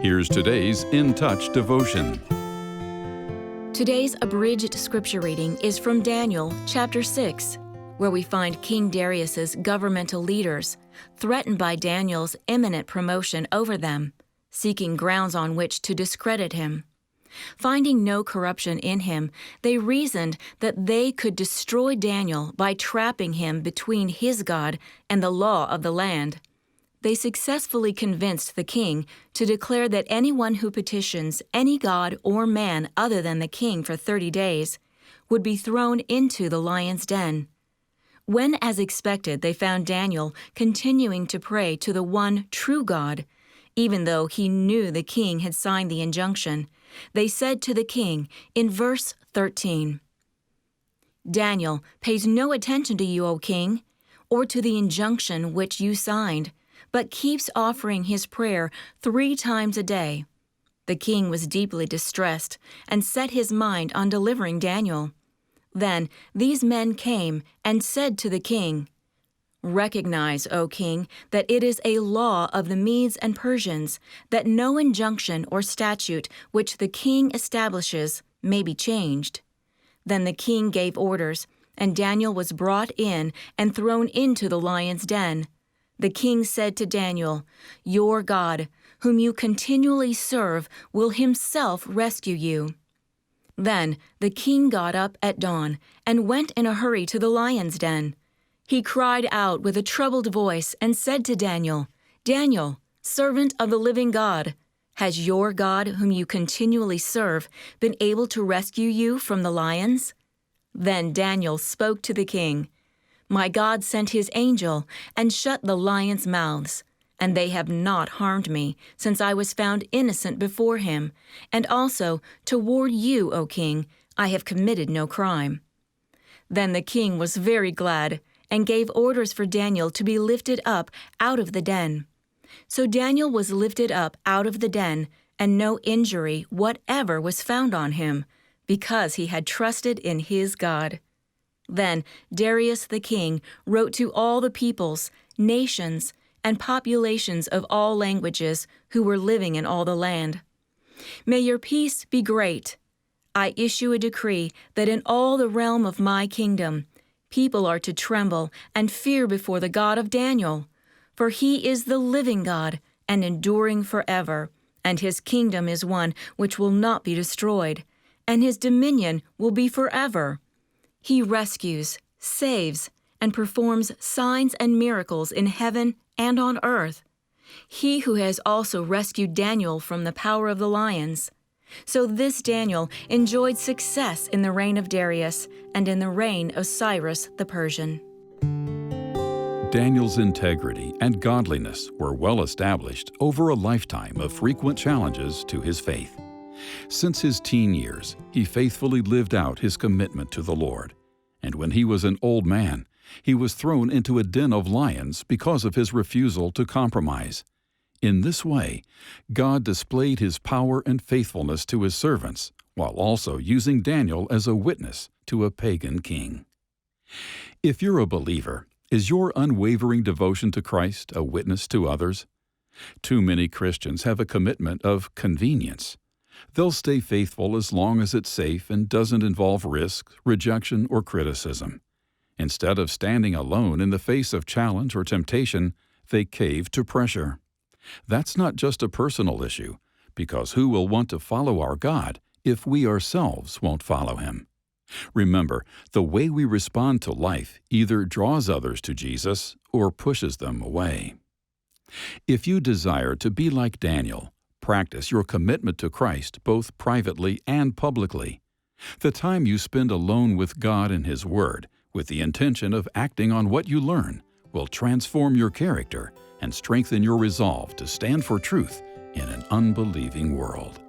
Here's today's In Touch devotion. Today's abridged scripture reading is from Daniel chapter 6, where we find King Darius's governmental leaders threatened by Daniel's imminent promotion over them, seeking grounds on which to discredit him. Finding no corruption in him, they reasoned that they could destroy Daniel by trapping him between his God and the law of the land. They successfully convinced the king to declare that anyone who petitions any god or man other than the king for 30 days would be thrown into the lion's den. When, as expected, they found Daniel continuing to pray to the one true God, even though he knew the king had signed the injunction, they said to the king in verse 13, "Daniel pays no attention to you, O king, or to the injunction which you signed, but keeps offering his prayer 3 times a day." The king was deeply distressed and set his mind on delivering Daniel. Then these men came and said to the king, "Recognize, O king, that it is a law of the Medes and Persians that no injunction or statute which the king establishes may be changed." Then the king gave orders, and Daniel was brought in and thrown into the lion's den. The king said to Daniel, "Your God, whom you continually serve, will himself rescue you." Then the king got up at dawn and went in a hurry to the lion's den. He cried out with a troubled voice and said to Daniel, "Daniel, servant of the living God, has your God, whom you continually serve, been able to rescue you from the lions?" Then Daniel spoke to the king, "My God sent his angel and shut the lions' mouths, and they have not harmed me, since I was found innocent before him, and also toward you, O king, I have committed no crime." Then the king was very glad, and gave orders for Daniel to be lifted up out of the den. So Daniel was lifted up out of the den, and no injury whatever was found on him, because he had trusted in his God. Then Darius the king wrote to all the peoples, nations, and populations of all languages who were living in all the land, "May your peace be great. I issue a decree that in all the realm of my kingdom, people are to tremble and fear before the God of Daniel, for he is the living God and enduring forever, and his kingdom is one which will not be destroyed, and his dominion will be forever. He rescues, saves, and performs signs and miracles in heaven and on earth. He who has also rescued Daniel from the power of the lions." So this Daniel enjoyed success in the reign of Darius and in the reign of Cyrus the Persian. Daniel's integrity and godliness were well established over a lifetime of frequent challenges to his faith. Since his teen years, he faithfully lived out his commitment to the Lord, and when he was an old man, he was thrown into a den of lions because of his refusal to compromise. In this way, God displayed his power and faithfulness to his servants, while also using Daniel as a witness to a pagan king. If you're a believer, is your unwavering devotion to Christ a witness to others? Too many Christians have a commitment of convenience. They'll stay faithful as long as it's safe and doesn't involve risk, rejection, or criticism. Instead of standing alone in the face of challenge or temptation, they cave to pressure. That's not just a personal issue, because who will want to follow our God if we ourselves won't follow him? Remember, the way we respond to life either draws others to Jesus or pushes them away. If you desire to be like Daniel, practice your commitment to Christ both privately and publicly. The time you spend alone with God and His Word, with the intention of acting on what you learn, will transform your character and strengthen your resolve to stand for truth in an unbelieving world.